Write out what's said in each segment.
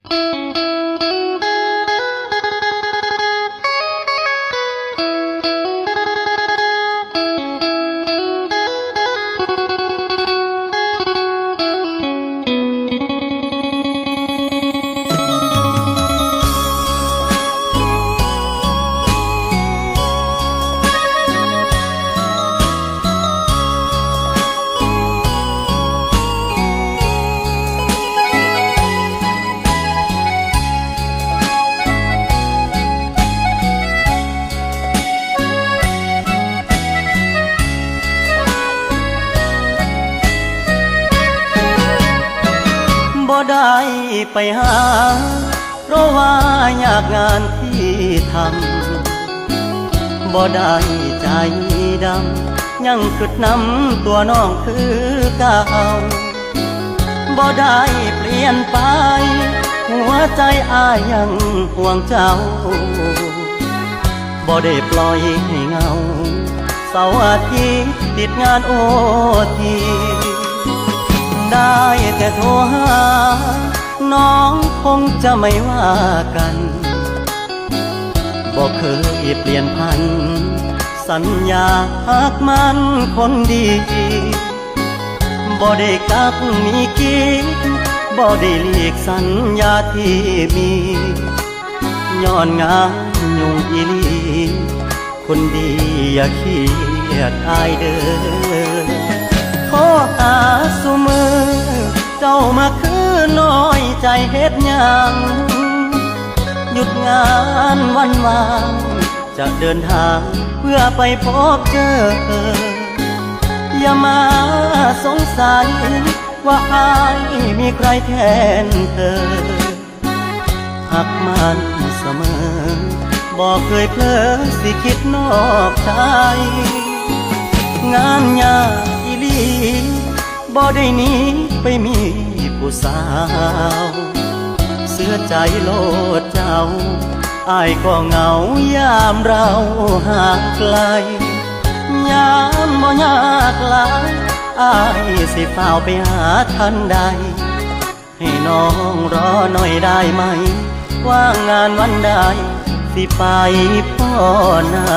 บ่ได้ไปหาเพราะว่ายากงานที่ทำบ่ได้ใจดำยังคิดนำตัวน้องคือเก่าบ่ได้เปลี่ยนไปหัวใจอ้ายยังห่วงเจ้าบ่ได้ปล่อยให้เหงาเสาร์อาทิตย์ติดงานโอทีได้แต่โทรหาน้องคงจะไม่ว่ากันบอกเคยเปลี่ยนพันสัญญาหักมันคนดีบ่ได้กักมีกิ๊กบ่ได้หลีกสัญญาที่มีย้อนงานยุ่งอีหลีคนดีอย่าเครียดอายเด้อขอหาสุมือเจ้ามาคือน้อยใจเฮ็ดหยังหยุดงานวันวางจะเดินทางเพื่อไปพบเจออย่ามาสงสัยว่าอายมีใครแทนเธอหักมันเสมอบอกเคยเพลอสิคิดนอกใจงานยากอีหลีบ่ได้หนีไปมีผู้สาวเสื้อใจโลดเจ้าอ้ายก็เหงายามเราห่างไกลยามบ่ยากหลายอ้ายสิเฝ้าไปหาทันใดให้น้องรอหน่อยได้ไหมว่างงานวันใดสิไปพ่อนา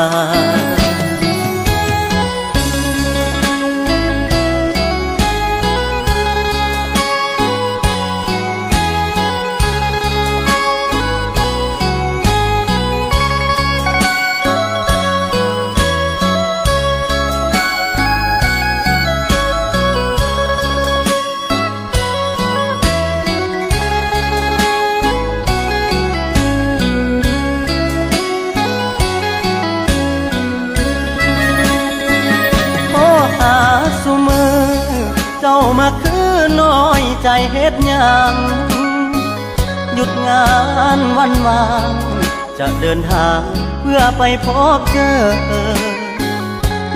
สุมือเจ้ามาคือน้อยใจเฮ็ดหยังหยุดงานวันวางจะเดินทางเพื่อไปพบเจอ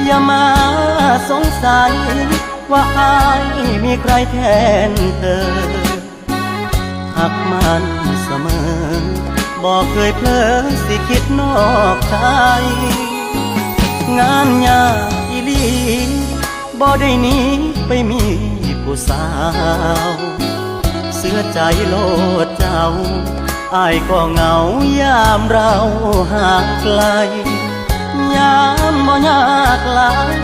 อย่ามาสงสัยว่าอายมีใครแทนเธอหักมันเสมอบอกเคยเพลอสิคิดนอกใจงานยากอีหลีบ่ได้หนีไปมีผู้สาวเสื้อใจโลดเจ้าอ้ายก็เหงายามเราห่างไกลยามบ่ยากหลาย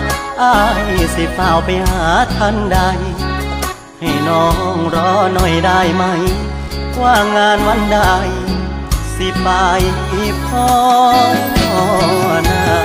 อ้ายสิเฝ้าไปหาทันใดให้น้องรอหน่อยได้ไหมว่างานวันใดสิไปพ่อนา